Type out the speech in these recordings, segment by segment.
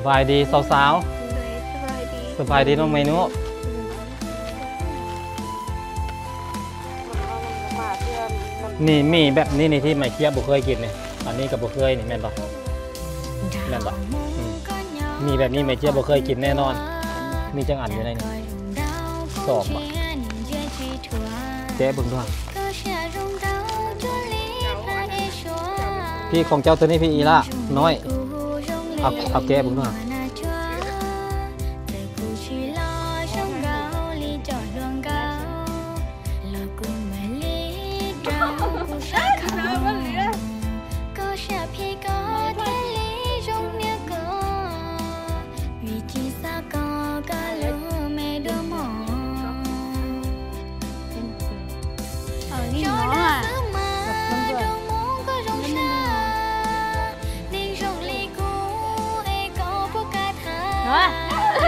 บายดีสาวสบายดีสบายดีน้องเมนูนี่มีแบบนี้นี่ที่ไม่เคี้ยวบุเคยกินนี่อันนี้กับบุเคยนี่แม่นปะแม่นปะมีแบบนี้ไม่เคี้ยวบุเคยกินแน่นอนมีจังอันอยู่ในนี้สองปะเจ๊บึงด้วยพี่ของเจ้าตัวนี้พี่อีล่าน้อยเอาแกบึงด้วย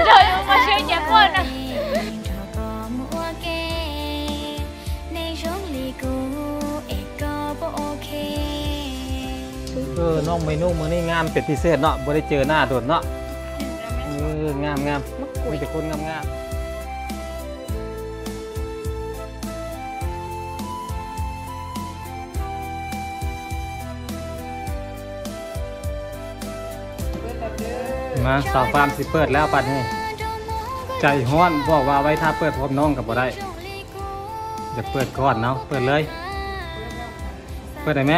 Trời ơi, mà siêu nhạc quên à. น้องเมนูมื้อนี้งามเป็นพิเศษเนาะบ่ได้เจอหน้าโดดเนาะงามมีแต่คนงามมาสาวฟาร์มสิเปิดแล้วปัดนี้ใจฮ้อนบอกว่าไว้ถ้าเปิดพร้อมน้องกับบ่ได้จะเปิดก่อนเนาะเปิดเลยเปิดได้ไหม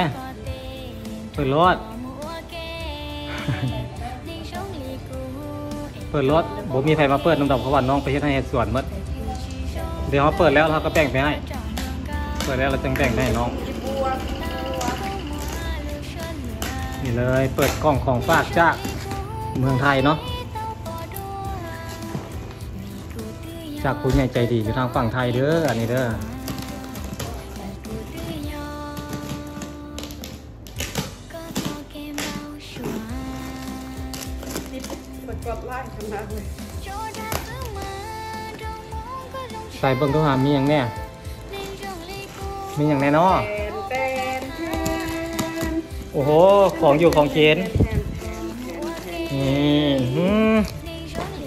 เปิดรถเปิดรถบ่มีใครมาเปิดน้ำดอกเพราะว่าน้องไปเฮ็ดให้เฮ็ดสวนหมดเดี๋ยวเขาเปิดแล้วเราก็แบ่งไปให้เปิดแล้วเราจึงแบ่งไปให้น้องนี่เลยเปิดกล่องของฝากจากเมืองไทยเนาะจากผู้ใหญ่ใจดีอยู่ทางฝั่งไทยเด้ออันนี้เด้อใส่เบิ้งตัวหามีอย่างแน่มีอย่างแน่เนาะโอ้โหของอยู่ของเจนนี่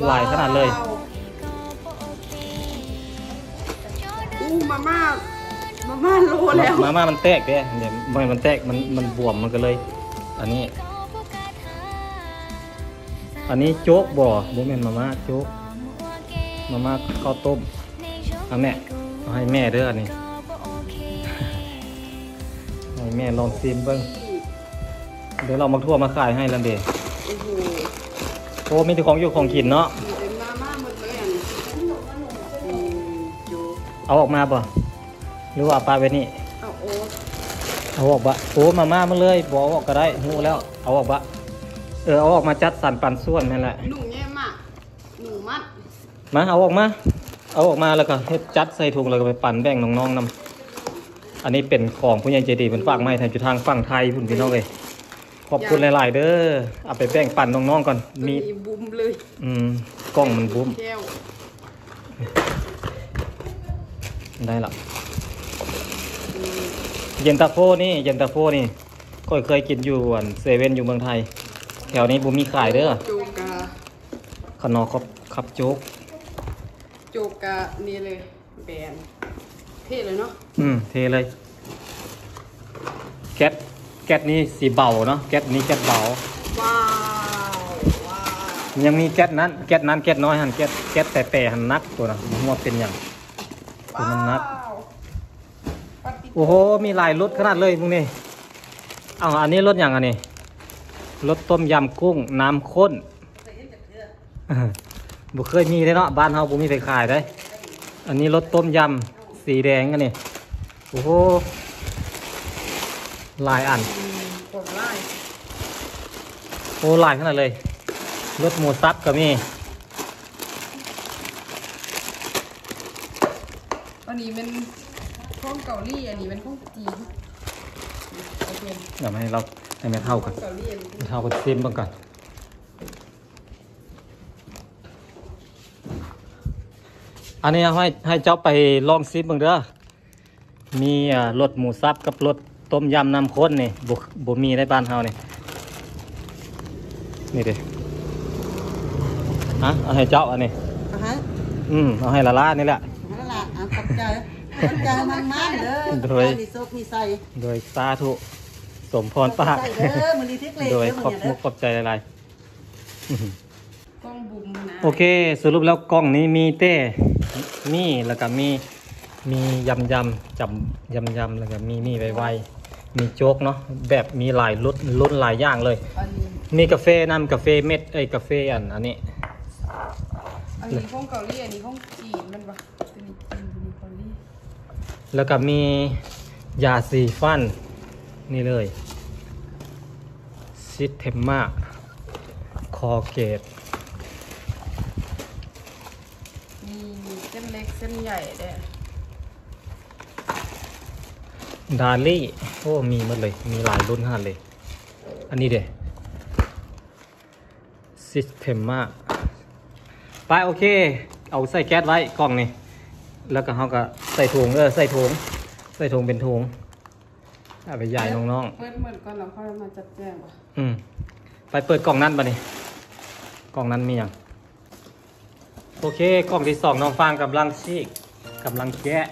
หลายขนาดเลยมาม่าโลแล้วมาม่ามันแตกเด้เดี๋ยวมันแตกมันบวมมันก็เลยอันนี้โจ๊กบ่แม่นมาม่าโจ๊กมาม่าข้าวต้มเอาแม่เอาให้แม่เด้อนี่ให้แม่ลองชิมเบิ้งเดี๋ยวเรามาทั่วมาขายให้แล้วเด้โอ้มีแต่ของอยู่ของกินเนาะเอาออกมาบ่หรือว่าปลาไว้นี่เอาออกบะโอ้มาม่ามาเลยบอกออกก็ได้หูแล้วเอาออกบะเอาออกมาจัดสรรปันส่วนนั่นแหละหนูแย่มากหนูมัดมาเอาออกมาแล้วก็ให้จัดใส่ถุงแล้วก็ไปปั่นแบ่งน้องๆนำอันนี้เป็นของผู้ใหญ่ใจดีเป็นฝากมาให้ทางฝั่งไทยพุ่นพี่น้องเลยขอบคุณหลายๆเด้อเอาไปแบ่งปั่นน้องๆก่อนมีบุ้มเลยกล้องมันบุ้มได้ละเย็นตาโฟนี่เคยกินอยู่เซเว่นอยู่เมืองไทยแถวนี้บุมีขายเด้อโจกาขนมขับโจ๊กโจกานี่เลยแบนเท่เลยเนาะเท่เลยแก๊สนี่สีเบาเนาะแก๊สนี้แก๊สเบาว้าวยังมีแก๊สนั้นแก๊สน้อยหันแก๊สแต่หันนักตัวนะหัวเป็นอย่างตัวมันนักโอ้โหมีหลายรสขนาดเลยพวกนี้อันนี้รสอย่างอันนี้รสต้มยำกุ้งน้ำข้นบุเคยมีเลยเนาะบ้านเฮาบุมีไปขายได้อันนี้รสต้มยำสีแดงกันนี่โอ้โหหลายอันโอ้หลายขนาดเลยรสหมูสับก็มีอันนี้เป็นข้องเกาหลีอันนี้เป็นข้องจีนเดี๋ยวให้แม่เท่ากันเท่ากันซิมบ้างกัน อันนี้ให้เจ้าไปลองซิมบ้างเด้อมีรสหมูสับกับรสต้มยำน้ำข้นนี่บ่มีในบ้านเฮานี่เด้ อ่ะเอาให้เจ้าอันนี้ อาหาร เอาให้ละล่านี่แหละ นั่นแหละขอบใจขอบใจมันมันเด้อ โดย มีซุปมีใส่ โดยสาธุสมพรปาก ใส่เด้อมันดีทิกเลย โดย เด้อ ขอบมุกขอบใจหลาย กล้องบุ๋มนะ ๆโอเคสรุปแล้วกล้องนี้มีเต้นี่แล้วก็มียำจับยำแล้วก็มีไวๆมีโจ๊กเนาะแบบมีหลายรุ่นหลายอย่างเลย อันนี้ มีกาแฟน้ำกาแฟเม็ดกาแฟอันนี้ ห้องเกาหลีอันนี้ห้องจีนมันปะเป็นจีนเป็นเกาหลี แล้วก็มียาสีฟันนี่เลยซิสเทมมาคอเกต มีเส้นเล็กเส้นใหญ่เด้อ ดาลี่โอ้มีหมดเลยมีหลายรุ่นขนาดเลยอันนี้เด้ซิสเทมมาไปโอเคเอาใส่แก๊สไว้กล่องนี้แล้วก็เขาก็ใส่ถุงใส่ถุงเป็นถุงเอาไปใหญ่น้อง เปิดเหมือนก่อนแล้วค่อยมาจัดแจงปะ ๆไปเปิดกล่องนั้นปะนี่กล่องนั้นมีอย่างโอเคกล่องที่สองน้องฟางกำลังชีกกำลังแกะ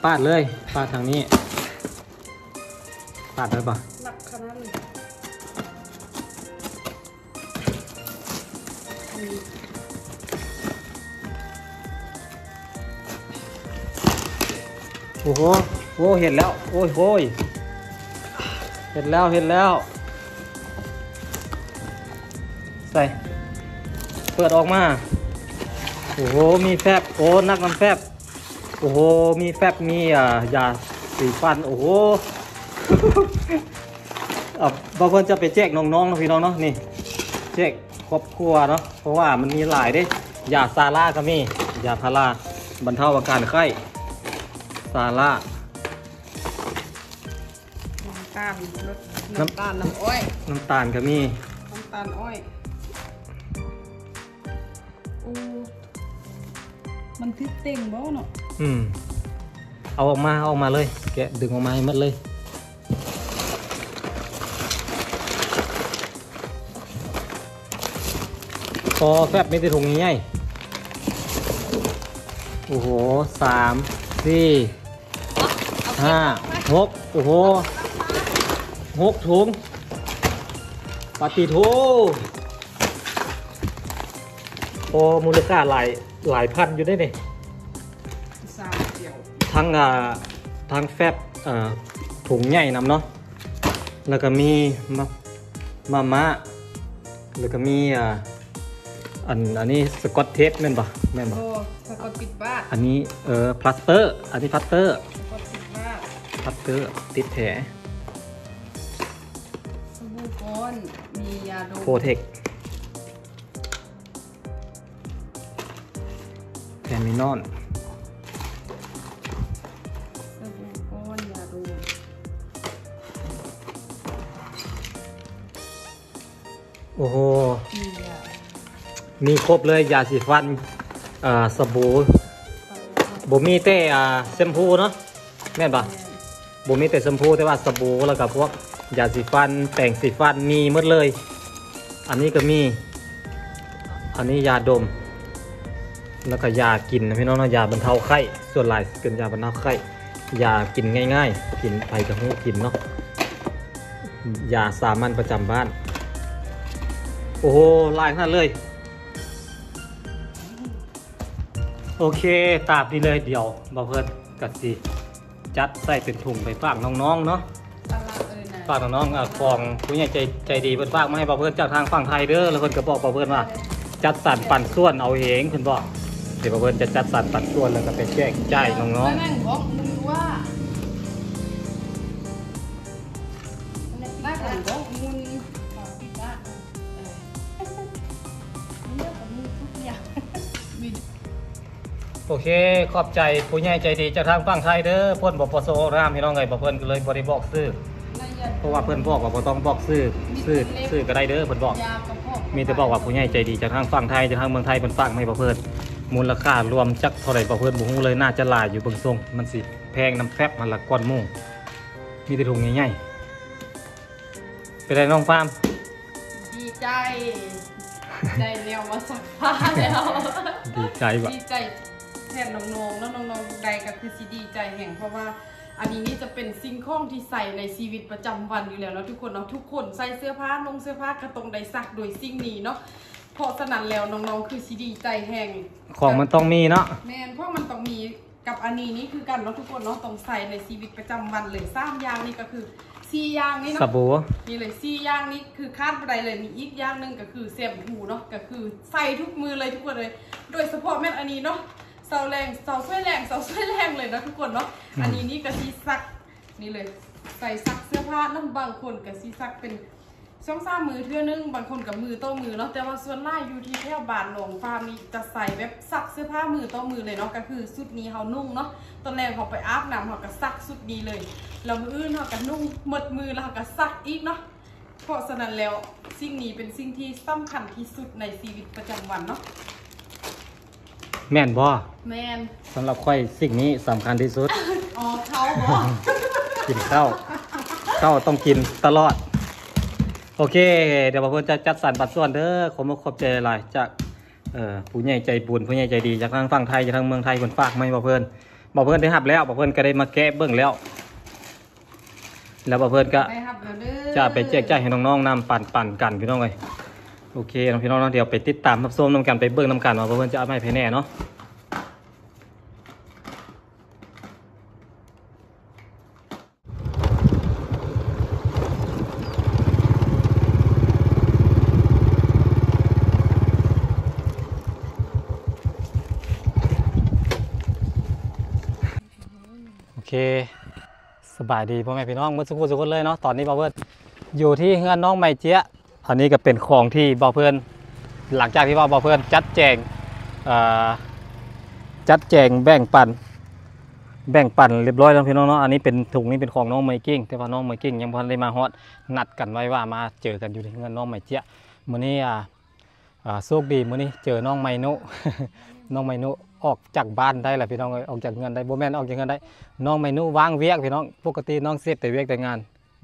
ปาดเลยปาดทางนี้ปาดได้ปะ หนักขนาดเลยมี โอ้โหโอ้เห็นแล้วโอ้ยโอ้ยเห็นแล้วใส่เปิดออกมาโอ้โหมีแฟบโอ้นักน้ำแฟบโอ้โหมีแฟบมียาสีฟันโอ้โห บางคนจะไปแจกน้องๆนะพี่น้องเนาะนี่แจกครอบครัวเนาะเพราะว่ามันมีหลายเด้ยาซาร่าก็มียาพาราบรรเทาอาการไข้ซาร่า น้ำตาลรสน้ำตาลน้ำอ้อย น้ำตาลก็มี น้ำตาลอ้อยอู้มันทึบเต่งบ่เนาะ เอาออกมาเลยแกะดึงออกมาให้หมดเลยพอแฟบไม่ได้ถุงง่ายๆโอ้โห3 4 5 6โอ้โห6ถุงปฏิโทโอ้มูลค่าหลายพันอยู่ได้เนี่ย สามเกี่ยว ทั้งแฟบถุงใหญ่นำเนาะแล้วก็มีมะแล้วก็มีอันนี้สกอตเทปแม่นปะแม่นปะ โอ้สะกดปิดบ้าน อันนี้พลาสเตอร์อันนี้พลาสเตอร์ สะกดปิดบ้าน พลาสเตอร์ติดแผล สบู่ก้อนมียาดม โปรเทคแทมินอน สบู่ก้อนยาดม โอ้โห มียา มีครบเลยยาสีฟันสบู่บ่มีแต่แชมพูเนาะแม่นปะบ่มีแต่แชมพูแต่ว่าสบู่แล้วก็พวกยาสีฟันแต่งสีฟันมีหมดเลย อันนี้ก็มีอันนี้ยาดม แล้วก็ยากินนะพี่น้องเนาะยาบรรเทาไข้ส่วนหลายเป็นยาบรรเทาไข้ยากินง่ายๆกินไปกับหูกินเนาะยาสามัญประจำบ้านโอ้โหหลายขนาดเลยโอเคตามนี้เลยเดี๋ยวบ่เพิ่นกัดสิจัดใส่เป็นถุงไปฝากน้องๆเนาะ ตลาดเลยนะ ฝากน้องๆของผู้ใหญ่ใจดีเพิ่นฝากมาให้บ่เพิ่นจากทางฝั่งไทยเด้อแล้วเพิ่นก็บอกบ่เพิ่นว่าจัดสรรปันส่วนเอาเองเพิ่นบอกเดี๋ยวบ่เพิ่นจะจัดสรรปันส่วนแล้วก็ไปแจกจ่ายน้อง นั่งบอกมึงว่านั่งบอกมึงปิดบ้านเลือกกับมึงทุกอย่างวิน ๆโอเคขอบใจผู้ใหญ่ใจดีจากทางฝั่งไทยเด้อเพิ่นบ่ประสงค์รามพี่น้องเอ้ยบ่เพิ่นก็เลยบ่ได้บอกซื้อเพราะว่าเพิ่นบอกว่าบ่ต้องบอกซื้อก็ได้เด้อเพิ่นบอก ยากระเพาะ มีแต่บอกว่าผู้ใหญ่ใจดีจากทางฝั่งไทยจากทางเมืองไทยเป็นฝากไม่ประเพิ่นมูลค่ารวมจักเท่าไหร่ประเพิ่นบุ้งเลยน่าจะหลายอยู่เบิ่งทรงมันสิแพงน้ำแฟบมันละก้อนหมุ่งมีแต่ถุงใหญ่ๆไปได้น้องฟาร์ม ดี ใจได้แนวมาสักผ้าแล้ว ดีใจบ่ ดีใจแทนน้องๆแล้วน้องๆใดก็คือสิดีใจแห่งเพราะว่าอันนี้นี่จะเป็นสิ่งของที่ใส่ในชีวิตประจำวันอยู่แล้วเนาะทุกคนเนาะทุกคนใส่เสื้อผ้าลงเสื้อผ้ากระตรงใดซักโดยสิ่งนี้เนาะเพราะฉะนั้นแล้วน้องๆคือสิดีใจแห่ง ของมันต้องมีเนาะ แมนเพราะมันต้องมีกับอันนี้นี่คือกันเนาะทุกคนเนาะต้องใส่ในชีวิตประจำวันเลย3อย่างนี่ก็คือ4อย่างนี่ ส เนาะ บู่ นี่เลย4อย่างนี้คือคาดไปได้เลยมีอีกอย่างหนึงก็คือแชมพูเนาะก็คือใส่ทุกมือเลยทุกคนเลยโดยเฉพาะแม่นอันนี้เนาะเสาแรงเสาช่วยแรงเสาช่วยแรงเลยนะทุกคนเนาะอันนี้นี่ก็ซีซักนี่เลยใส่ซักเสื้อผ้าน้ำบางคนก็ซีซักเป็น2-3 มือเท่านึงบางคนกับมือต่อมือเนาะแต่ว่าส่วนล่ายอยู่ที่แถวบ้านหนองฟาร์มนี่จะใส่แบบซักเสื้อผ้ามือต่อมือเลยเนาะก็คือชุดนี้เขานุ่งเนาะตอนแรกเขาไปอาบน้ำเขาก็ซักชุดนี้เลยแล้วมืออื่นเขาก็นุ่งหมดมือแล้วเขาก็ซักอีกเนาะเพราะฉะนั้นแล้วสิ่งนี้เป็นสิ่งที่สำคัญที่สุดในชีวิตประจำวันเนาะ แม่นบ่ แมน สำหรับค่อยสิ่งนี้สำคัญที่สุด อ๋อเขาบอก กินข้าวต้องกินตลอดโอเคเดี๋ยวบ่าวเพิ่นจะจัดสรรปัดส่วนเด้อขอขอบใจหลายจากผู้ใหญ่ใจบุญผู้ใหญ่ใจดีจากทางฝั่งไทยจากทางเมืองไทยเพิ่นฝากมาให้บ่าวเพิ่นได้รับแล้วบ่าวเพิ่นก็ได้มาแกะเบิ่งแล้วบ่าวเพิ่นก็ ไปครับเด้อ จะไปแจกจ่ายให้น้องๆนำปั่นกันพี่น้องเลยโอเคน้องพี่น้องเดี๋ยวไปติดตามรับชมน้ำกันไปเบิ่งน้ำกันว่าเพื่อนจะเอาไม้ไปแน่เนาะโอเคสบายดีพ่อแม่พี่น้องเมื่อสักครู่เลยเนาะตอนนี้บ่าวเพื่อนอยู่ที่เฮือนน้องไมเจี๊ยอันนี้ก็เป็นของที่บ่าวเพื่อนหลังจากที่บ่าวเพื่อนจัดแจงแบ่งปันเรียบร้อยแล้วพี่น้องเนาะอันนี้เป็นถุงนี้เป็นของน้องไมกิ้งแต่ว่าน้องไมกิ้งยังพอได้มาฮอดนัดกันไว้ว่ามาเจอกันอยู่ที่เฮือนน้องไมเจี๊ยมื้อนี้โชคดีมื้อนี้เจอน้องไมโน น้องไมโนออกจากบ้านได้แหละพี่น้องออกจากเงินได้โบแมนออกจากเงินได้น้องไมโนว่างเวียกพี่น้องปกติน้องเสพแต่เวียกแต่งาน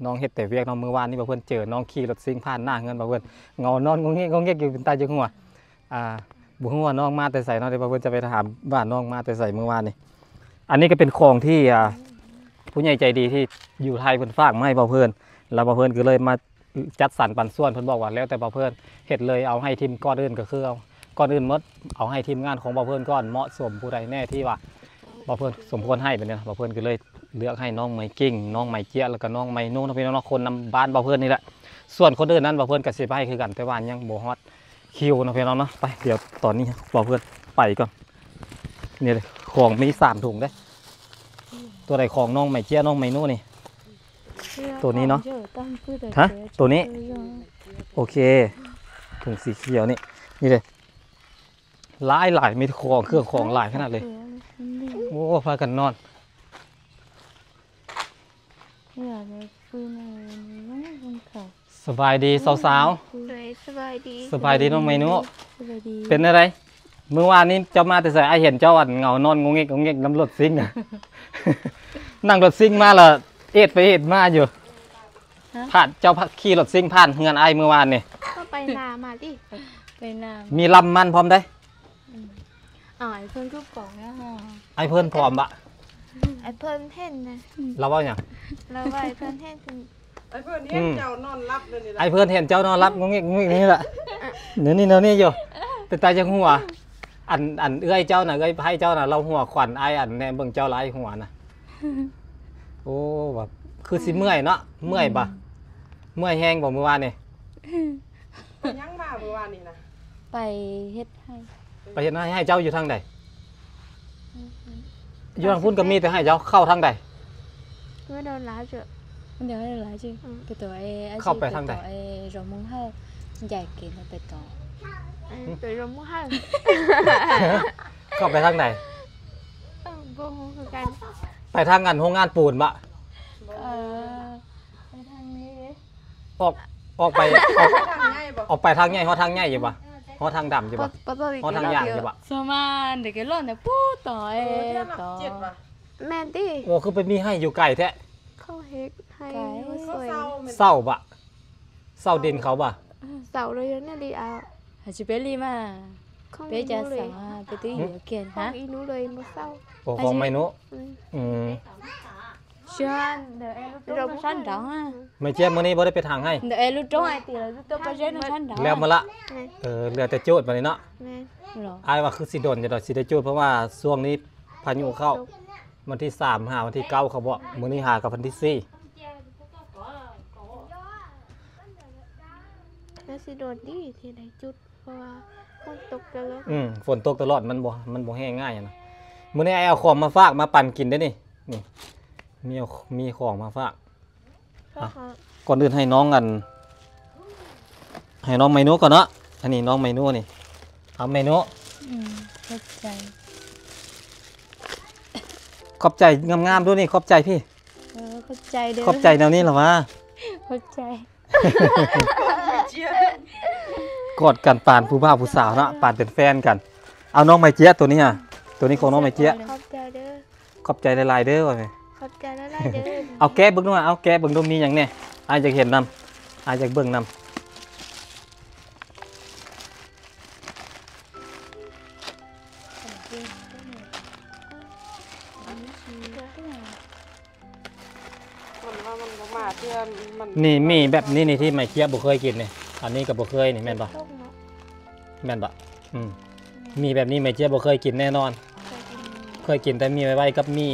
น้องเฮ็ดแต่เวียกน้องเมื่อวานนี้บ่เพิ่นเจอน้องขี่รถซิ่งผ่านหน้าเงินบ่เพิ่นเงานอนงงเงอยู่เป็นตาจังหัวบ่ฮู้ว่าน้องมาแต่ไสเนาะเดี๋ยวบ่เพิ่นจะไปถามบ้านน้องมาแต่ไสเมื่อวานนี้อันนี้ก็เป็นของที่ผู้ใหญ่ใจดีที่อยู่ไทยเพิ่นฝากมาให้บ่เพิ่นแล้วบ่เพิ่นก็เลยมาจัดสรรปันส่วนเพิ่นบอกว่าแล้วแต่บ่เพิ่นเฮ็ดเลยเอาให้ทีมก้อนอื่นก็คือก่อนอื่นมดเอาให้ทีมงานของบ่าวเพิ่นก่อนเหมาะสมผู้ใดแน่ที่ว่าบ่าวเพิ่นสมควรให้แบบนี้บ่าวเพิ่นก็เลยเลือกให้น้องไมกิ้งน้องไมเจี๊ยแล้วก็น้องไมโน่พี่น้องคนนำบ้านบ่าวเพิ่นนี่แหละส่วนคนอื่นนั้นบ่าวเพิ่นก็สิไปคือกันแต่ว่ายังบ่ฮอดคิวนะพี่น้องเนาะไปเดี๋ยวตอนนี้บ่าวเพิ่นไปก่อนนี่เลยของมี3ถุงเด้ตัวใดของน้องไมเจี๊ยน้องไมโน่นี่ตัวนี้เนาะฮะตัวนี้โอเคถุงสีเขียวนี่เลยหลายมีของเครื่องของหลายขนาดเลยโอ้พากันนอนสบายดีสาว สบายดี สบายดีน้องไมโนเป็นอะไรเมื่อวานนี้เจ้ามาแต่ใส่ไอเห็นเจ้าอันเงานอนงงเงกน้ำรถซิ่งอ่ะ นั่งรถซิ่งมาละเอ็ดไปเอ็ดมาอยู่ผ่านเจ้าขี่รถซิ่งผ่านเงินไอเมื่อวานนี่ ก็ไปนามาดิไปนา มีลำมันพร้อมได้ ไอ้เพื่อนรูปกล่องนะฮะ ไอเพิ่นพร้อมบะ ไอ้เพื่อนเห็นนะ เราว่าอย่าง แล้วไอ้เพื่อนเห็น ไอ้เพื่อนเห็นเจ้านอนรับเลยนี่แหละ ไอเพิ่นเห็นเจ้านอนรับงงนี่แหละเดี๋ยวนี่อยู่เป็นตาจังหัวอันเอื้อยเจ้าน่ะเอื้อยให้เจ้าน่ะเราหัวขวัญไออันแน่เบิ่งเจ้าไล่หัวน่ะโอ้แบบคือสิเมื่อยเนาะเมื่อยปะเมื่อยแห้งบ่เมื่อวานนี่ ไปยังมาเมื่อวานนี่นะ ไปเฮ็ดให้ ไปเห็นให้เจ้าอยู่ทางใดอยู่ทางพุ่นก็มีแต่ให้เจ้าเข้าทางใด ไม่โดนล้าเจอ เดี๋ยวให้หลายจริงไปต่อไอ้ เข้าไปทางไหน ไอ้รอมุ้งให้ใหญ่เกินแล้วไปต่อ ไปรวมมือให้ เข้าไปทางใด บ่ฮู้คือกัน ไปทางงานโรงงานปูนบะ ไปทางนี้ ออกไปทางง่ายบอก ออกไปทางใหญ่ฮอทางใหญ่อยู่ปะฮอทางดำอยู่ปะฮอทางยางอยู่ปะ สมานเด็กร้อนเนี่ยปูต่อไอ้ เที่ยวหลับ ต่อ 7ว่ะ แม่นดิ โอ้คือไปมีให้อยู่ไกลแท้ เขาเฮ็ดให้ เขา สวย เศร้าเหมือน เศร้าบะเศร้าดินเขาบะ Sầu rồi nó đi à. Hả chị bé li mà. Không Bé cha inu rồi. sợ bé tí hiểu kiện hả? Không inu rồi mà sau. โอ้ของไม่นุอืม Chưa, đợi em lúc Rồi nó sẵn đó ha. ไม่เจี๊ยบมื้อนี้บ่ได้ไปทางให้ Đợi em lúc trống ai thì là lúc tôi bao giờ nó sẵn đó. แล้วมาละ Nè, เหลือแต่โจทย์บัดนี้เนาะ nè. Rồi. อายว่าคือสิโดนจะดอกสิได้โจทย์เพราะว่าช่วงนี้พายุเข้าวันที่3หาวันที่9เขาบอกมื้อนี้หากับวันที่4 Nó sẽ đột đi thì đấy chút. Và không tục ra luôn. ฝนตกตลอดมันบ่แห้งง่ายอะนะมื้อนี้ไอ้เอาของมาฝากมาปั่นกินได้นี่นี่มีของมาฝาก Có hả? ก่อนอื่นให้น้องกันให้น้องไมโน่ก่อนเนาะอันนี้น้องไมโน่นี่เอาไมโน่ Hết chạy. ขอบใจงามๆด้วยนี่ขอบใจพี่ Hết chạy đi. ขอบใจแนวนี้เหรอวะ Hết chạy. กอดกันปานผู้บ่าวผู้สาวเนาะปานเป็นแฟนกันเอาน้องไมเจี๊ยตัวนี้อ่ะตัวนี้ของน้องไมเจี๊ย Khóc trời đơ. ขอบใจหลายๆเด้อว่าแม่ Khóc trời nó lại đơ. เอาแก้เบิ่งด้วยเอาแก้เบิ่งดูมีหยังแน่อายอยากเห็นนำอายอยากเบิ่งนำ มันว่ามันบ่มาเทื่อมัน นี่มีแบบนี้นี่ที่ไมเจี๊ยบ่เคยกินนี่อันนี้ก็บ่เคยนี่แม่นบ่ Khóc nó. แม่นบ่มีแบบนี้ไมเจี๊ยบ่เคยกินแน่นอน เคยกินแต่มีไว้กับมี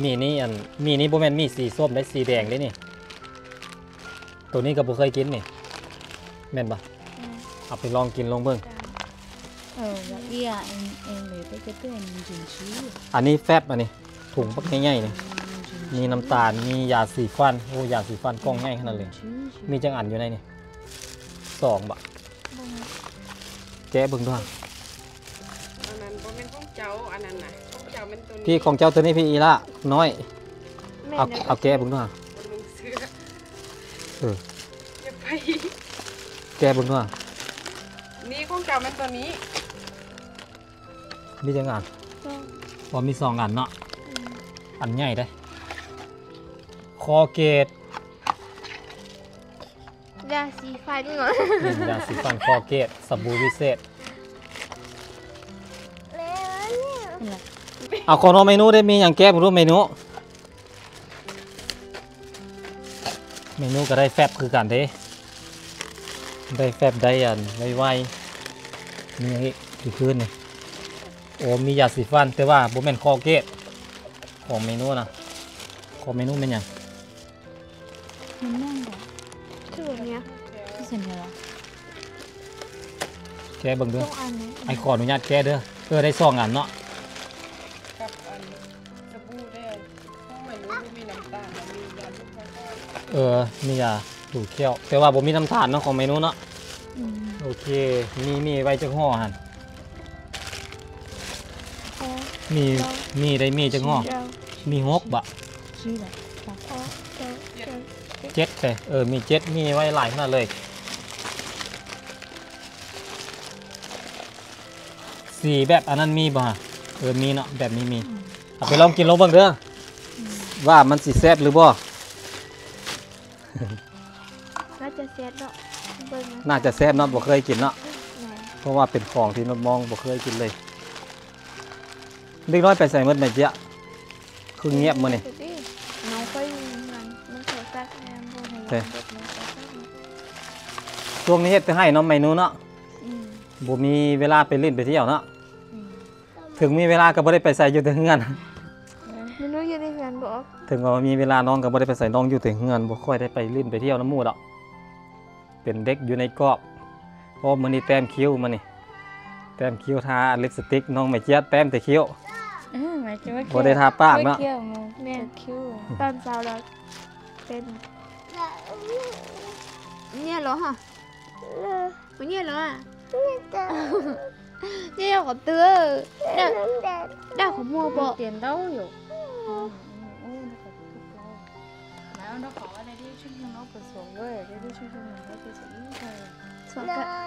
นี่อันมีนี่บ่แม่นมีสีส้มและสีแดงเด้นี่ตัวนี้ก็บ่เคยกินนี่แม่นบ่เอาไปลองกินลองเบิ่ง Dạ đi à em lấy cái tên mình chuyển trí. อันนี้แฟบอันนี้ถุงปักใหญ่ๆนี่มีน้ำตาลมียาสีฟันโอ้ยาสีฟันกล่องใหญ่ขนาดเลยมีจังอันอยู่ในนี่2บาทแกะเบิ่งด้วย อันนั้นบ่แม่นของเจ้าอันนั้นน่ะของเจ้าเป็นตัวนี้ พี่ของเจ้าตัวนี้พี่อีละน้อย Mẹ เอา nó เอาแกะเบิ่งด้วย คนมึงเสื้อ เออ เก็บไป แกะเบิ่งด้วย นี่ของเจ้าเป็นตัวนี้ มีจังอัน không. พอมี2อันเนาะอันใหญ่ได้คอเกต Ra xì phanh rồi. ยาสีฟันคอเกตสบู่วิเศษเอาของน้องเมนูได้มีอย่างแก้ผมรู้เมนูก็ได้แฟบคือกันเด้ได้แฟบได้อันไวๆมีอย่างนี้ที่พื้นนี่โอ้มียาสีฟันแต่ว่าบ่แม่นคอเกตของเมนูนะของเมนูเป็นหยัง Mình mang cả. Chứ rồi nhá. Cái gì nữa? แกเบิ่งเด้อ Không ăn đấy. ไอ้ขออนุญาตแกเด้อได้2อันเนาะ กับอันสบู่ได้ห้องไม่รู้ว่ามีน้ำตาลแล้วมียาทุกข้าว มียาดูดเขี้ยวแต่ว่าบ่มีน้ำตาลเนาะของเมนูเนาะ โอเคมีไว้จักห่อหั่น Có. มีได้มีจักห่อ Đâu. มี6บะ Chi là Có. Đâu. Đâu. 7แต่มี7มีไว้หลายขนาดเลยสีแบบอันนั้นมีบ่ฮะมีเนาะแบบนี้มีเอาไปลองกินลองเบิ่งเด้อว่ามันสิแซ่บหรือบ่ Nó cho xét đó. Vâng. น่าจะแซ่บเนาะบ่เคยกินเนาะ Này. เพราะว่าเป็นของที่นดมองบ่เคยกินเลยเด็กน้อยไปใส่หมดแม่เจ๊ะคือเงียบมื้อนี่ Thế đi. Nó phải làm nó phải tắt em vô này. Thế. Được nó phải tắt. ช่วงนี้เฮ็ดแต่ให้เนาะเมนูเนาะ Ừ. บ่มีเวลาไปเล่นไปเที่ยวเนาะถึงมีเวลาก็บ่ได้ไปใส่อยู่แต่เฮือน Mình nói cho đi gần bộ. ถึงว่ามีเวลาน้องก็บ่ได้ไปใส่น้องอยู่แต่เฮือนบ่ค่อยได้ไปเล่นไปเที่ยวน้ำหมู่ดอกเป็นเด็กอยู่ในกรอบเพราะมื้อนี้แต้มคิ้วมื้อนี้แต้มคิ้วทาลิปสติกน้องไม่เจี๊ยบแต้มแต่คิ้ว Mày chưa bắt บ่ได้ทาปากเนาะ kia mà. Nè. Kêu. Làm sao là tên nghe lỗ hả? Có nghe lỗ à? Nghe có tưa. Đâu có mua bộ. Tiền đâu rồi. Mà nó có ở đây đi chứ nó có số rồi, đây đi chứ mình nó chỉ sẽ thôi. Xuống cả.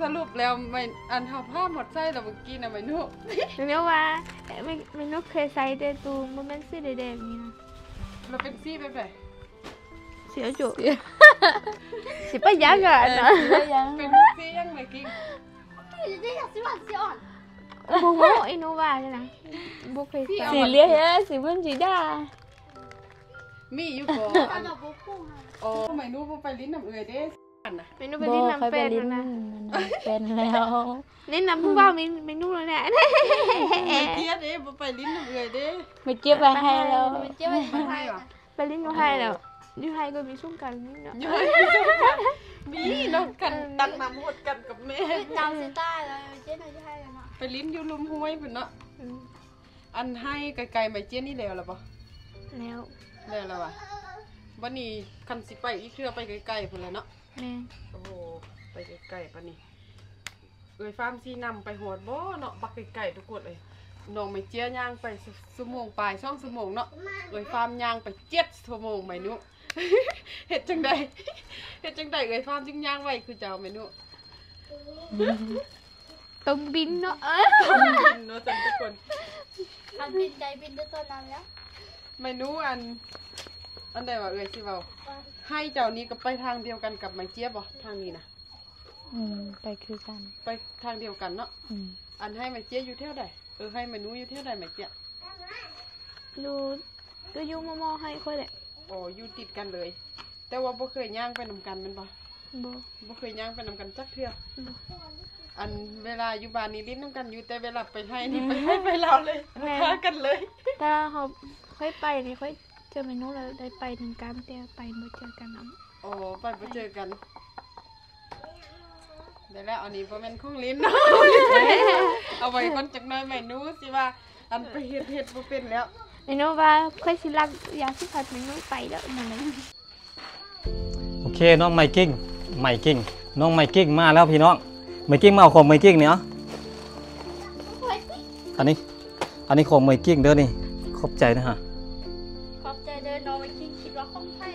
สรุปแล้วไม่อันเฮาผ้าหมดไส้แล้วเมื่อกี้น่ะไม่รู้ Mình nhớ qua mình nó khơi say tên tù mà mình sẽ để đẹp nha. เราเป็นซี่ไปไป Xí เสียจุสิไปยักษ์อ่ะนะ ยัง เป็นเสียงไหมกิ๊ก บุกไอ้โนวาใช่ไหมบุกเคย สีเลี้ยสีเพื่อนสีดา มีอยู่ก่อนโอ้ไม่รู้ว่าไปลิ้นน้ำเอือยเด้นะ เมนูเป็นลิ้นน้ำเป็ด ลิ้น นะ เป็นแล้ว ลิ้นน้ำผู้บ่าวเมนูเลยแหละ เจี๊ยดเด้บ่ไปลิ้นน้ำเอือยเด้ ไม่เก็บไปให้แล้ว ไม่ให้หรอ ไปลิ้นยูไฮแล้วยูไฮก็มีช่วงกันนิดเนาะ ย้อยมีน้องกันตักน้ำหดกันกับแม่ จำสิต้าเลยเจ๊หน่อยจะให้เลยเนาะ ไปลิ้นอยู่ลุมห้วยพุ่นเนาะอันให้ไกลๆไม่เจี๊ยนี่แล้วล่ะบ่ แล้ว แล้ววะวันนี้คันสิไปอีกเทื่อไปไกลๆพุ่นแหละเนาะ แม่ โอ้โหไปไกลๆปะนี่เอ้ยฟาร์มซีนำไปโหดบ่เนาะบักไกลๆทุกคนเลยน้องไม่เจี๊ยย่างไปชั่วโมงปลาย2 ชั่วโมงเนาะเอ้ยฟาร์มย่างไป7 ชั่วโมงไม่นุ เฮ็ดจังได๋เฮ็ดจังได๋เอ้ยฟาร์มจึงย่างไว้คือเจ้าไม่นุ ตรงบินเนาะ เนาะจังทุกคน ทำบินใจบินด้วยตัวนั้นแล้ว ไม่นุอันใดว่าเอ้ยสิเว้าให้เจ้านี้ก็ไปทางเดียวกันกับไม่เจี๊ยบ่ทางนี้นะ ไปคือกัน ไปทางเดียวกันเนาะอันให้ไม่เจี๊ยอยู่แถวใดให้ไม่นุอยู่แถวใดไม่เจี๊ย ดูก็ยูมอให้ค่อยแหละ อ๋ออยู่ติดกันเลย แต่ว่าบ่เคยย่างไปนำกันแมันบ่ บ่ บ่เคยย่างไปนำกันจักเทื่ออันเวลาอยู่บ้านนี่ลิ้นนำกันอยู่แต่เวลาไปให้นี่ไปให้ไปลาวเลยบ่ทากันเลย ถ้าเขาค่อยไปนี่ค่อยเจอเมนูแล้วได้ไปหนึ่งกันแต่ไปบ่เจอกันเนาะ อ๋อไปบ่เจอกันได้แล้วอันนี้บ่แม่นของลิ้นเนาะเอาไว้ก่อนจักหน่อยแม่หนูสิว่าอันไปเฮ็ดบ่เป็นแล้ว เมนูว่าค่อยสิรักยาสิพัดเมนูไปแล้วนั่นแหละ โอเคน้องไมกิ้งน้องไมกิ้งมาแล้วพี่น้องไมกิ้งมาเอาของไมกิ้งเนี่ยเหรออันนี้ของไมกิ้งเด้อนี่ขอบใจนะฮะ ขอบใจเดินน้องไปคิดว่าคงไพ่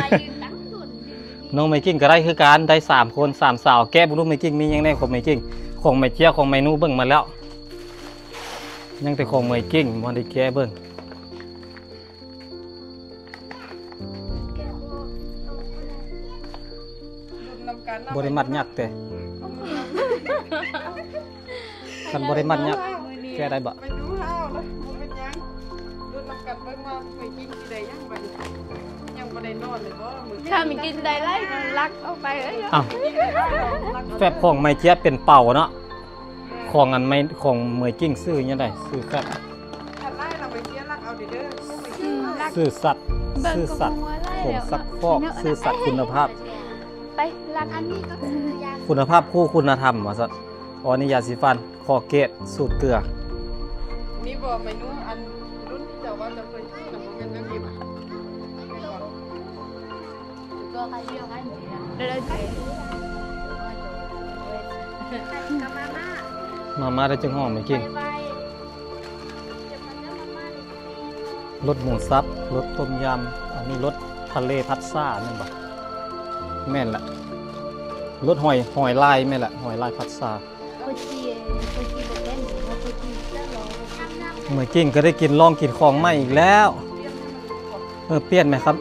ไปยืนตั้งดุนยืน น้องไมกิ้งก็ได้คือการได้3 คน3 สาวแก้บุรุษไมกิ้งมียังได้ของไมกิ้งของไมเจียของไมนูเบิ่งมาแล้วยังแต่ของไมกิ้งมันได้แก้เบิ่ง รุ่นนำกันเนาะ บริมัดยักแต่คันบริมัดยักแก้ได้บ่ ไปดูห้าวเลยบ่เป็นหยังรุ่นนำกันเบิ่งว่าไปกินสิได้ยังบัดนี้ยังบ่ได้นอนเลยบ่มื้อ ถ้ามีกินได้ไรรักเอาไปเอ้ย อ้าวแฟบของไมเจียเป็นเป่าเนาะของอันไม่ของไมกิ้งซื้อยังไงซื้อแฟบ คันไล่เราไปเสียรักเอาเด้อบ่ไปกิน ซื้อสัตว์ซื้อสัตว์ผมซักฟอกซื้อสัตว์คุณภาพ ไปรัก อันนี้ก็คือยา คุณภาพคู่คุณธรรมว่าซะอ๋อนี่ยาสีฟันคอเกตสูตรเกลือ นี่บ่เมนูอันรุ่นที่เจ้าว่าจะเคยซื้อน่ะบ่แม่นแบบนี้บ่ ก็ใครเรียกให้หนูเนี่ย เดินไป กับมาม่า มาได้จังห้องไมกิ้ง ไปเดี๋ยวมันจะมาม่าเลย รสหมูสับรสต้มยำอันนี้รสทะเลพัดซ่านั่นบ่แม่นละรสหอยลายแม่นละหอยลายพัดซ่า โคจีเป็นเล่นหรือว่าโคจีเล่นร้อง เมื่อกี้ก็ได้กินลองกินของใหม่อีกแล้วเปลี่ยนไหมครับ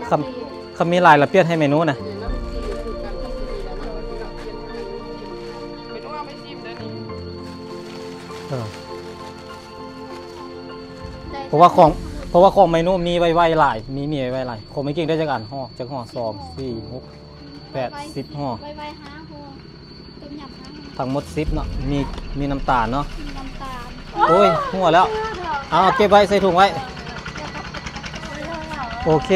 คำมีลายละเปลี่ยนให้เมนูนะ เดี๋ยวน้ำซีคือกันกับซีแล้วเนาะที่เราเปลี่ยนให้เมนูเอาไม่ซิมเด้อนี่ เพราะว่าของเมนูมีไว้หลายมีไว้หลายของไม่กิ้งได้จากอันห่อจากห่อ2 4 6 8 10ห่อ ไปห้าหัวต้มยำห้าหัว ทั้งหมด10เนาะมีน้ำตาลเนาะ น้ำตาล โอ้ยหัวแล้วเอาเก็บไว้ใส่ถุงไว้โอเค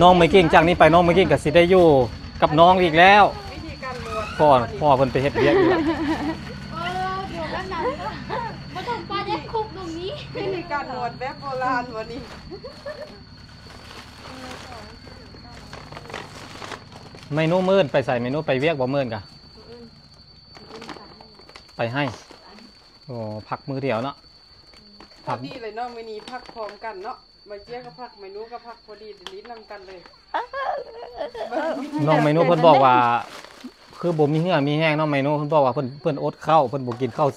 น้องไม่กิ้งจากนี้ไปน้องไม่กิ้งก็สิได้อยู่กับน้องอีกแล้ว วิธีการนวด พ่อเพิ่นไปเฮ็ดเวียกอยู่แล้ว เดี๋ยวกันหนังก็มาทำปลาเด็ดคุกตรงนี้ วิธีการนวดแบบโบราณวันนี้ เมนูมื้นไปใส่เมนูไปเวียกบ่มื้นกะไปให้โอ้พักมื้อเดียวเนาะ พอดีเลยเนาะมื้อนี้พักพร้อมกันเนาะมาเจี๊ยก็พักเมนูก็พักพอดีลิ้นนำกันเลย น้องเมนูเพิ่นบอกว่า คือบ่มีเหือมีแห้งน้องเมนูเพิ่นบอกว่าเพิ่นอดข้าวเพิ่นบ่กินข้าว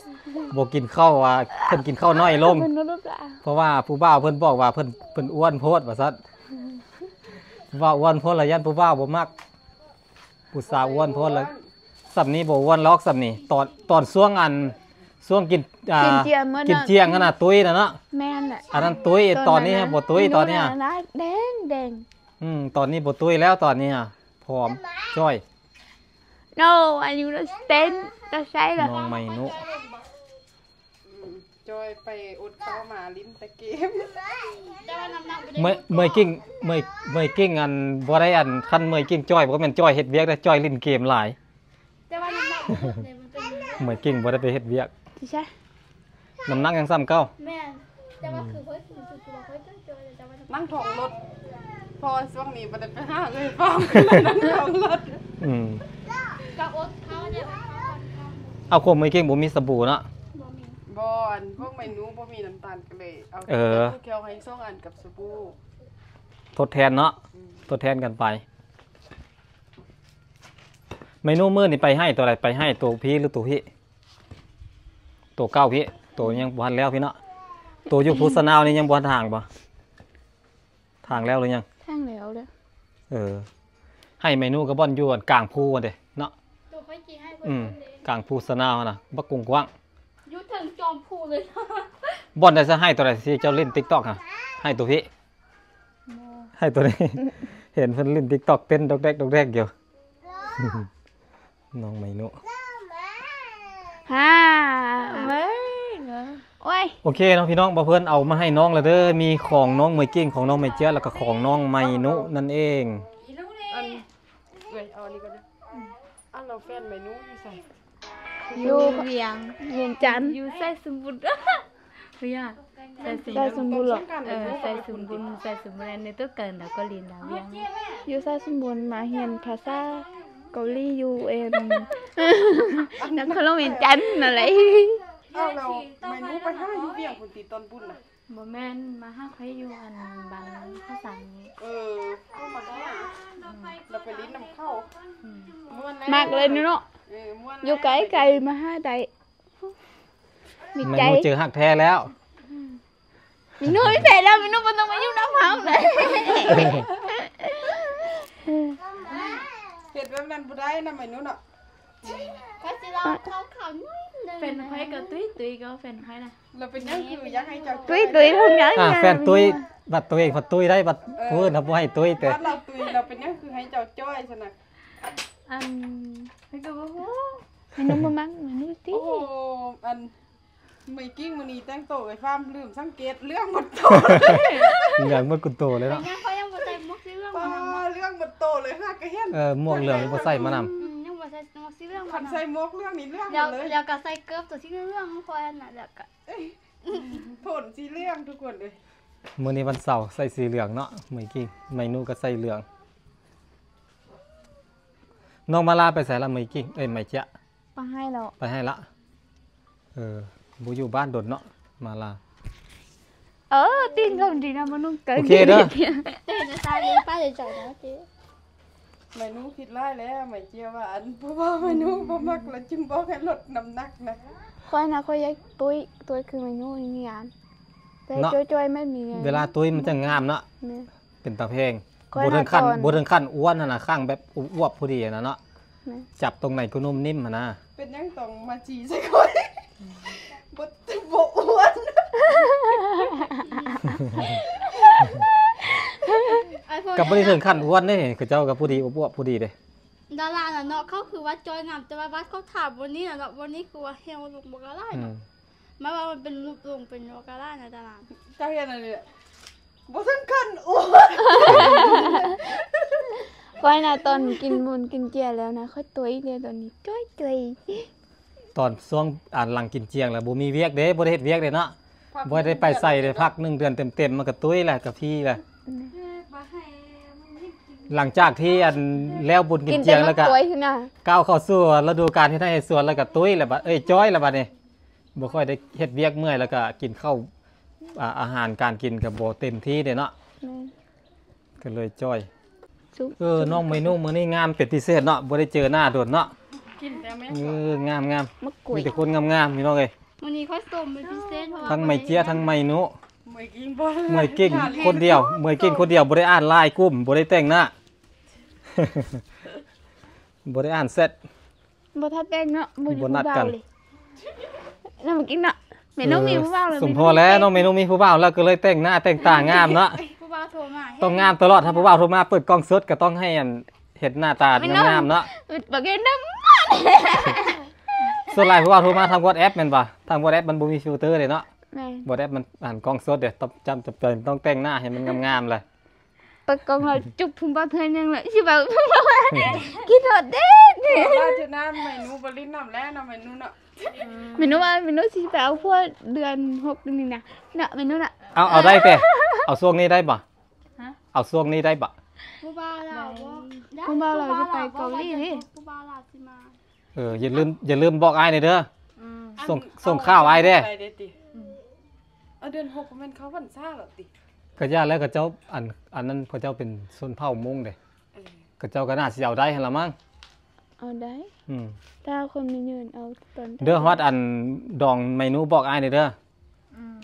บ่กินข้าวว่าเพิ่นกินข้าวน้อยลง เป็นมนุษย์ละ เพราะว่าผู้บ่าวเพิ่นบอกว่าเพิ่นอ้วนโพดว่าซั่นผู้บ่าวอ้วนโพดละยันผู้บ่าวบ่มักผู้สาวอ้วนโพดละสำนี้บ่อ้วนลอกสำนี้ตอนช่วงกินกินเจียมเมื่อ กินเจียงนั่นน่ะตุ้ยน่ะเนาะ แม่นแหละ อันนั้นตุ้ยตอนนี้บ่ตุ้ยตอนเนี้ย นะแดงแดง ตอนนี้บ่ตุ้ยแล้วตอนนี้ผอมจ้อย no and you understand จะใช่เหรอ น้องไม่นุ จอยไปอุดเข้ามาลิ้นตะเกม แต่ว่าน้ำหนัก เมื่อยกิ้งเมื่อยกิ้งอันบ่ได้อันคันเมื่อยกิ้งจ้อยบ่แม่นจ้อยเฮ็ดเวียกได้จ้อยเล่นเกมหลาย แต่ว่าน้ำหนักเนี่ยมันเป็น เมื่อยกิ้งบ่ได้ไปเฮ็ดเวียก ใช่ น้ำหนักยังซ้ำเก่า แม่แต่ว่าคือเฮ้ยคือเฮ้ยต้องเจอแต่ว่า นั่งถองรถพอช่วงนี้บ่ได้ไปหาเลยฟังนั่งถองรถ กับอดเขาเนี่ย เอาคมเมื่อยกิ้งบ่มีสบู่เนาะ บ่มี บอนพวกเมนูบ่มีน้ำตาลกันเลยเอา เออ แค่ให้2อันกับสบู่ ทดแทนเนาะทดแทนกันไปเมนูมื้อนี่ไปให้ตัวใดไปให้ตัวพี่หรือตัวพี่ตัวเก้าพี่ตัวยังบ่ทันแล้วพี่เนาะตัวอยู่พุทธนาวนี่ยังบ่ทันทางบ่ทางแล้วหรือยัง ทางแล้วเด้อ ให้เมนูกับบ่อนอยู่อันกลางภูอันเด้เนาะ ตัวค่อยกินให้เพิ่นเลย กลางภูสนาวน่ะบักกุงกว้าง ยุถึงจอมพูเลย บ่อนได้ซะให้ตัวใดสิเจ้าเล่น TikTok ฮะให้ตัวพี่ให้ตัวนี้ เห็นเพิ่นเล่น TikTok เต้นดอกแดกดอกแดกอยู่ น้องเมนู ฮ่าเว้ยโอ้ย โอเคเนาะพี่น้องบ่เพิ่นเอามาให้น้องแล้วเด้อมีของน้องเมยกิ้งของน้องเมยเจี๊ยบแล้วก็ของน้องไมนุนั่นเอง อันเอาอันนี้ก็ได้อันเราแฟนเมนูอยู่ใส่ อยู่เวียงจันทน์ อยู่ใส่สมบูรณ์เรียกใส่สม ได้สมบูรณ์หรอ ใส่สมบูรณ์ใส่สมบูรณ์ในตัวเกินแล้วก็ลินดาวเวียง อยู่ใส่สมบูรณ์มาเรียนภาษาเกาหลีอยู่เอ็นนักคนเราเวียงจันทน์นั่นแหละ เอาเราเมนูไปหาอยู่เวียงคนตีตอนบุญน่ะ บ่แม่นมาห้าใครอยู่อันบางภาษานี้ ก็มาได้เราไปลิ้นน้ำเข้าม้วนแล้ว มากเลยเนาะ ม้วน อยู่ไกลๆมาหาได้มี เม ใจ นูเจอหักแท้แล้ว มีน้อยแฝดแล้วมีน้องมันต้องมาอยู่น้ำเฮาเลย เห็ดแบบนั้นบ่ได้นะเมนูน่ะ ก็สิเราเขาเขาน้อยเลย เป็นใครก็ตุ้ยก็เป็นใครนะ เราเป็นยังคืออยากให้เจ้า ตุ้ยทำยังไง แฟนตุ้ยบัดตัวเองบัดตุ้ยได้บัดเพิ่นครับบ่ให้ตุ้ยแต่ บ้านเราตุยเราเป็นยังคือให้เจ้าจ้อยซะนะ อันใครก็บ่ฮู้ มีน้องมามั่งมีน้องตี โอ้โหอันไม่กิ้งมื้อนี้แต่งโตไอ้ฟาร์มลืมสังเกตเรื่องหมดโต อย่างเมื่อกุนโตเลยเนาะ ยังเขายังบ่ใส่มุกซีเรื่อง ป้า มา เรื่องหมดโตเลยค่ะก็เห็น ม่วงเหลืองบ่ใส่มานำ ยังบ่ใส่มุกซีเรื่อง คั มาน ใส่หมวกเรื่องนี้เรื่องหม เดี๋ยว ดเลย เดี๋ยวก็ใส่เกิบตัวที่เรื่องของคอยน่ะเดี๋ยวก็ โทนสีเรื่องทุกคนเลย มื้อนี้วันเสาร์ใส่สีเหลืองเนาะเมื่อกี้เมนูก็ใส่เหลืองน้องมาลาไปใส่ละเมื่อกี้ไม่เจ๊ะ มาให้เรา ไปให้ละบ่อยู่บ้านดนเนาะมาลา ตีนเขาดีนะมันนุ่งเกิน โอเคเด้อ เต้นจะตายเลยป้าจะจ่ายนะเจ๊ เมนูคิดไล่แล้วไม่เจียวว่าอันเพราะว่าเมนูบ่มักแล้วจึงบอกให้ลดน้ำหนักนะ ค่อยนะค่อยยักตุ้ยคือเมนูนี่งานแต่จ้อยๆไม่มี เวลาตุ้ยมันจะงามเนาะ เนี่ย เป็นตาเพง ค่อย บ่ถึงขั้น หน้าจอ บ่ถึงขั้นอ้วนหั่นน่ะข้างแบบอ้วบพอดีนะเนาะ เนี่ย จับตรงไหนก็นุ่มนิ่มหั่นนะ เป็นยังต้องมาจีใส่คนบ่อ้วน กับบ่ได้ถึงขั้นอ้วนเด้คือเจ้ากับผู้ดีอ้วบผู้ดีเด้ ดาราน่ะเนาะเขาคือว่าจอยงามแต่ว่าวัดเขาถามวันนี้น่ะเนาะวันนี้คือว่าเฮลลงบ่ก็ได้ อื เนาะ ม มาว่ามันเป็นรูปลงเป็นโลกาล่านะดารา เจ้าเห็นอะไรเนี่ยบ่ถึงขั้นอ้วน ค่อยนะตอนกินมูนกินเจียแล้วนะค่อยตุ้ยเดียวตอนนี้จ้อย ตอนช่วงหลังกินเจียงแล้วบ่มีเวียกเด้บ่ได้เฮ็ดเวียกเด้เนาะบ่ได้ไปใส่ได้พัก1 เดือนเต็มๆมันก็ตุ้ยแหละกับพี่แหละหลังจากที่แล้วบุญกิ กิ น น เจี แต่ ยง มา แล้วก็ ตุ้ยขึ้นนะ ก้าวเข้าสู่ฤดูกาลที่ได้สวนแล้วก็ตุ้ยแล้วบัดจ้อยแล้วบัดนี้บ่ค่อยได้เฮ็ดเวียกเมื่อยแล้วก็กินข้าวอาหารการกินก็บ่เต็มที่เด้เนาะก็เลยจ้อย ซุป น้องเมนูมื้อนี้งามเป็นพิเศษเนาะบ่ได้เจอหน้าโดนเนาะ กินแต่แม่ งาม มะกรู มี ด แต่คนงามๆพี่น้องเอ้ย วันนี้เขาส่งเป็นพิเศษเพราะว่า ทั้งไม่เจี๊ยทั้งไม่นุ เมื่อกี้บ่ เมื่อยเก่งคนเดียวเมื่อยเก่งคนเดียวบ่ได้อ่านไลน์กลุ่มบ่ได้แต่งหน้า บ่ได้อ่านเสร็จ บ่ทัดแต่งเนาะบ่อยู่ บ่นัด เบา กัน เลยแล้วเมื่อกี้เนาะแม่น้องมีผู้เบาเลย สมพอแล้วน้องเมนูมีผู้บ่าวแล้วก็เลยแต่งหน้าแต่งตางามเนาะ ผู้บ่าวโทรมา ต้องงามตลอดถ้าผู้บ่าวโทรมาเปิดกล้องสดก็ต้องให้อันเห็นหน้าตางามๆเนาะ บ่เก็นน้ ส่วนหลายผู้บ่าวโทรมาทาง WhatsApp แม่นบ่ทาง WhatsApp มันบ่มีฟิลเตอร์เลยเนาะ ำแม่ WhatsApp มันอ่านกล้องสดเดี๋ยวต้องจำเป็นต้องแต่งหน้าให้มันงามๆเลย เปิดกล้องแล้วจุ๊บพุ่มบ่เทื่อนึงเลยสิบ่าวกินฮอดเด้ ราชนาเมนูบริณน้ำแล้วนะเมนูเนาะ เมนูว่าเมนูสิไปเอาพวกเดือน6นี่นะเนาะเมนูน่ะ เอาได้แต่เอาช่วงนี้ได้บ่เอาช่วงนี้ได้บ่ ผู้บ่าวเราบ่ ผู้บ่าวเราจะไปเกาหลีนี่ ผู้บ่าวเราสิมา อย่าลืมบอกอ้ายหน่อยเด้อส่งข้าวอ้ายเด้อ เดือน6มันเขาวันซ่าหรอติ ก็ย่าแล้วก็เจ้าอันนั้นเขาเจ้าเป็นชนเผ่ามงเด้ก็เจ้าก็น่าสิเอาได้หั่นล่ะมั้ง เอาได้ อืม ถ้าคนมีเงินเอาตอน เด้อฮอดอันดองเมนูบอกอ้ายหน่อยเด้อ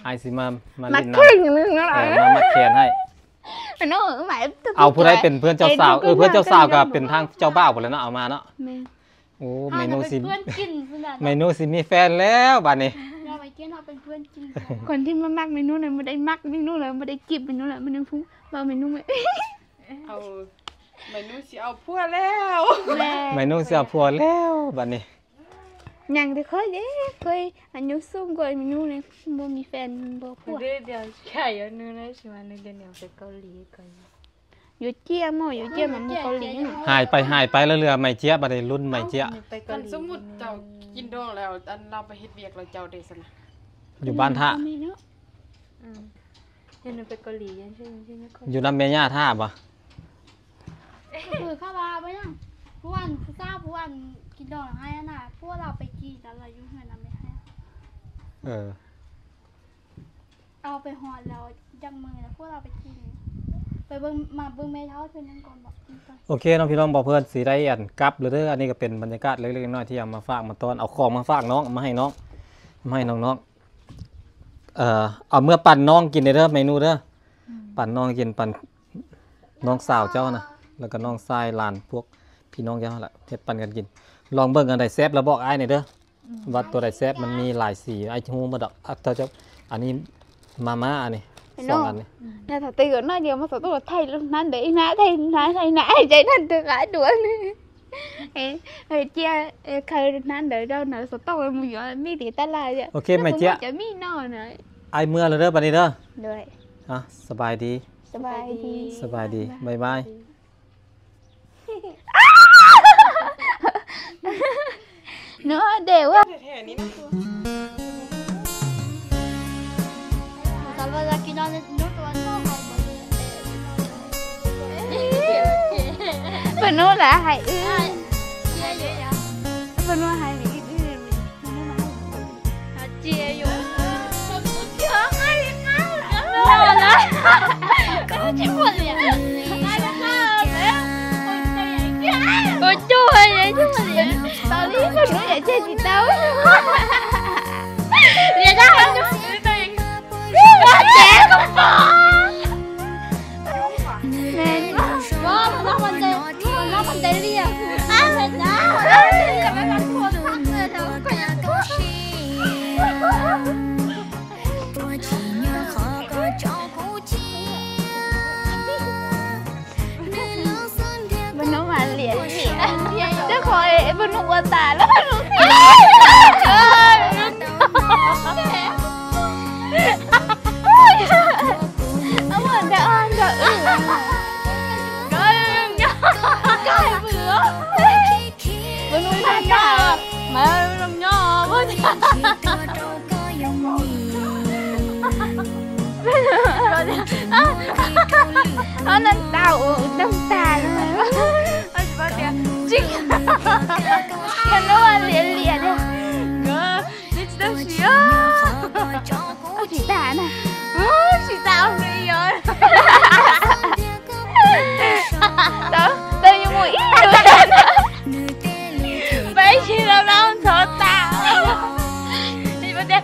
อ้ายสิมา มา เล่นน้ำ ครึ่งนึงเนาะ มามัดแขนให้ เมนูหมาย เอาผู้ใดเป็นเพื่อนเจ้าสาวเพื่อนเจ้าสาวก็เป็นทางเจ้าบ่าวหมดแล้วเนาะเอามาเนาะ แม่ โอ้เมนูสิ เพื่อนกินเพื่อน เมนูสิมีแฟนแล้วบัดนี้ เราไปกินเราเป็นเพื่อนกิน คนที่มามักเมนูนั้นบ่ได้มักเมนูเลยบ่ได้จิบเมนูเลยมันยังฟุ้งว่าเมนูไม่ เอาเมนูสิเอาพัวแล้ว แม่ เมนูเสียผัวแล้วบัดนี้ ยังแต่เคยเด้เคยอายุสูงกว่าเมนูนี่บ่มีแฟนบ่ผัว เดี๋ยวใช่เดี๋ยวนู้นนะใช่ไหมนึกเดี๋ยวไปเกาหลีกัน อยู่เจียหม้ออยู่เจียมันเกาหลีน่ะ หายไปแล้วเรือไม่เจี๊ยบบัดนี้รุ่นไม่เจี๊ย ไป กั เกาน หลี สมมุติเจ้ากินดองแล้วอันเราไปเฮ็ดเวียกเราเจ้าได้ซะนะ อยู่บ้านท่า ไม่เนาะ เดี๋ยวนู้นไปเกาหลียังใช่ไหม อยู่นำแม่ย่าท่าบ่ คือเข้ามาไปยังผู้วันผู้ทราบผู้วันกินดองให้น่ะพวกเราไปกินแล้วเรายุ่งเงินเราไม่ให้ เอาไปหอดแล้วจังมือแล้วพวกเราไปกินไปเบิ่งมาเบิ่งแม่เท้าเพิ่นยังก่อนบอกกินก่อน โอเคน้องพี่น้องบอกเพื่อนสิได้อันกลับเลยเด้ออันนี้ก็เป็นบรรยากาศเล็กๆน้อยๆที่เอามาฝากมาตอนเอาของมาฝากน้องมาให้น้องเอาเมื่อปั่นน้องกินเด้อเมนูเด้อปั่นน้องกินปั่นน้องสาวเจ้านะแล้วก็น้องชายหลานพวกพี่น้องเจ้าแหละเฮ็ดปั่นกันกิน ลองเบิ่งอันใดแซ่บแล้วบอกอ้ายหน่อยเด้อว่าตัวใดแซ่บมันมีหลายสีไอ้ฮู้บ่ดอกเจ้าอันนี้มาม่าอันนี้สองอันนี้ น่าจะตื่นน้อยเดียวมาสตัวไทยนั้นเดี๋ยวนะไทยนะใจนั่นตื่นหลายตัวนี่เจียใครนั้นเดี๋ยวเราหน่อยสตัวมันอยู่มีตีตลาดอ่ะ โอเคไหมเจ๊ย จะมีนอนหน่อย ไอ้เมื่อแล้วเด้อบัดนี้เด้อ ด้วย สบายดี สบายดี สบายดีบ๊ายบาย เนาะเดี๋ยวว่า แท้ๆนี่นะ แต่ว่าจะกินนอนรู้ตัวชอบเขาหมดเลย เป็นนู้นแหละหายอื้อ เจียอยู่ยัง เป็นนู้นหายอื้อ เจียอยู่เจียไงนะก็จะหมดเลยได้แล้วค่ะโอ้ยช่วยเลยตอนนี้เป็นนู้นอย่าเจ็บจิตเต้าเรียนได้แล้วจุ๊บตัวเองเจ๊ก็ฟ้องแม่ว่ามันใจเรียกอ้าวจ้าจะไม่มาโทษทักเลยเดี๋ยวก็ยัง เป็นนู้นมาเหรียญเจ้าคอยเป็นนู้นวันตาแล้วเป็นนู้นเอาเหมือนจะอ้อนจะอื้อก็เบื่อเป็นนู้นมาตามาลำย่อว่าเอาน้ำตาเลยจริงมันนึกว่าเหรียญเนี่ยก็นี่จะต้องเสียเอาสีตาน่ะสีตาเอาเลยเยอะแต่ยังไม่อีกไปชิมแล้วน้ำโซตานี่ประเดี๋ยว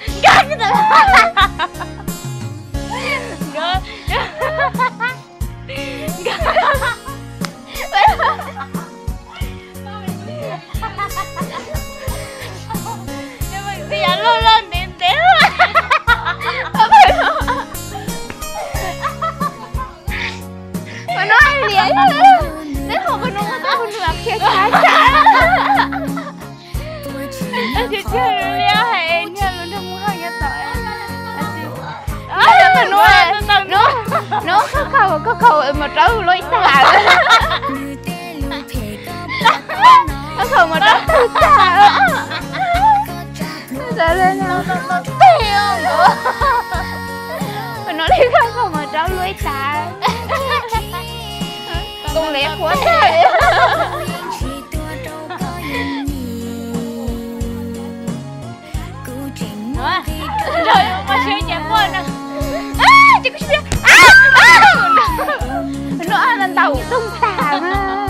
nhưng mà bây giờ luôn lên điểm điểm mà nó ăn liền nếu không có nó không được kia cả chị chưa leo hay nha luôn không muốn hàng tội nó có khẩu mà trâu lôi xả nó khẩu mà trâu xả giờ lên nào tiêu nó đi không khẩu mà trâu lôi xả cùng lẽ quá trời rồi mà chơi nhạc quên nè chị có biết nó ăn lần đầu tung tà mà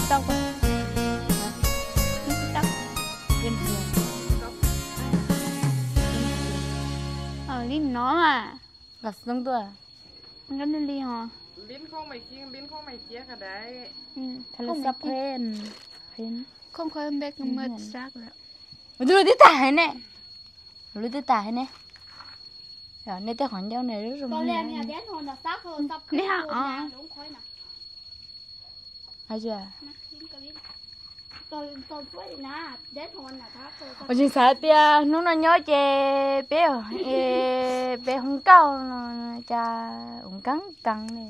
tóc à? Tóc bên Linh nó mà gặp xong tôi à? Nó lên đi hả? Linh không mày kia, Linh không mày chia cả đấy. Thật là sắp lên. Không có em bé mệt xác rồi. Rồi đi tải nè. Rồi đi tải nè. Rồi nên tới khoản nhau này rất rồi. Con lên nhà đến hồi là xác rồi, sắp Nè hả? đúng khói nè. Hay chưa? Tôi quay nè, đến hồi là thác rồi. Ở trên xã tia nó nhớ chè bé bé không cao cha uống cắn cắn nè.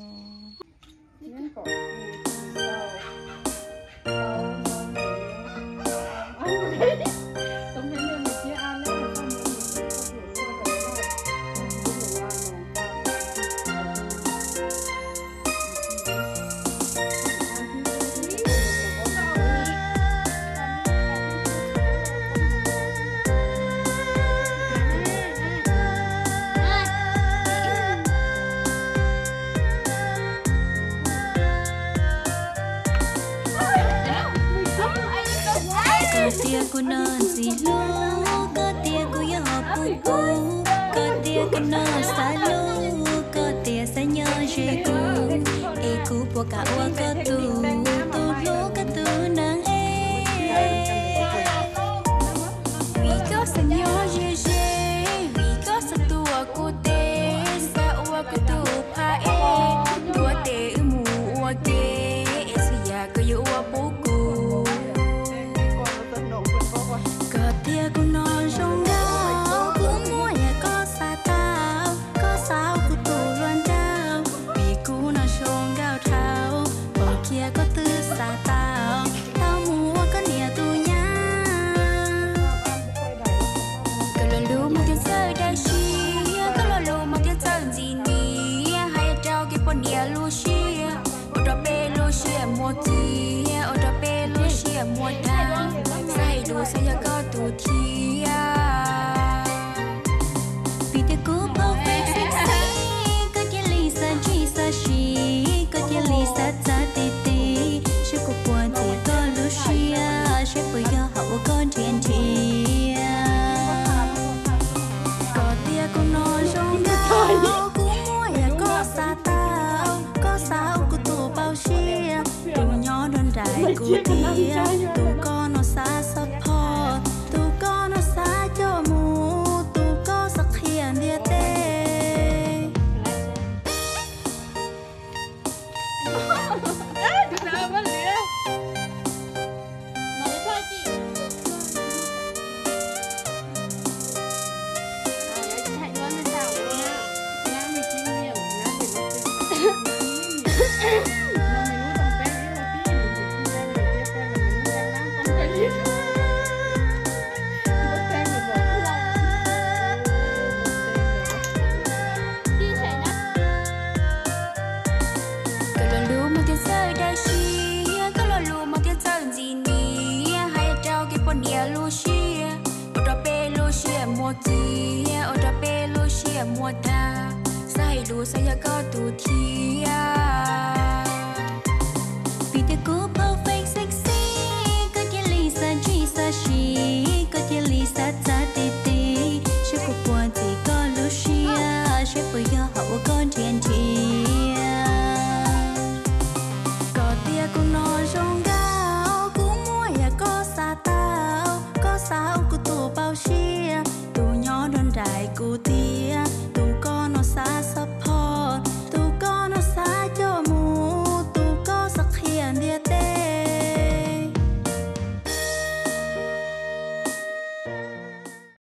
tia cô non gì lu có tia cô yêu pu pu có tia cô non sa lu có tia sa nhớ che cô e cô po cả wa có tu lu cả tu nang e vì có sa nhớ che vì có sa tu cô te sa wa cô tu pa e tua te mu wa ke e su ya ko yo wa pu tia cô non trong gáo cứ mua nhà có xa tao có sao cô tù loan đau vì cô non trong gáo tháo bỏ kia có tư xa tao tao mua có nhà tu nhá có lần lưu mà cái giờ đã chi có lần lưu mà cái giờ gì nhỉ hay trao cái con nhà lu chia ở đó bê lu chia mua kia ở đó bê lu chia mua đá sai đồ sai ya có tu thia vì thế cố perfect sexy có chia ly sa chi sa chi có chia ly sa sa ti ti sẽ có buồn thì có Lucia sẽ phải do hậu con thiên thiên có tia con non trong gáo cũng mua ya có sa tao có sao của tu bao chia tu nhỏ đơn đại của tia tu con nó xa support tu con nó xa cho mu tu có sắc hiền địa tê mua kia ở đó bê lô xia mua ta sai lù sai ya có tụ thia vì thế cô perfect sexy có thể lisa chỉ sa shi có thể lisa ta tê tê sẽ có buồn thì có lô xia sẽ bây giờ hậu con thiên thiên có tia cũng nói trong gạo cũng mua ya có sao cô tụ bao xia tụ nhỏ đơn đại cô tia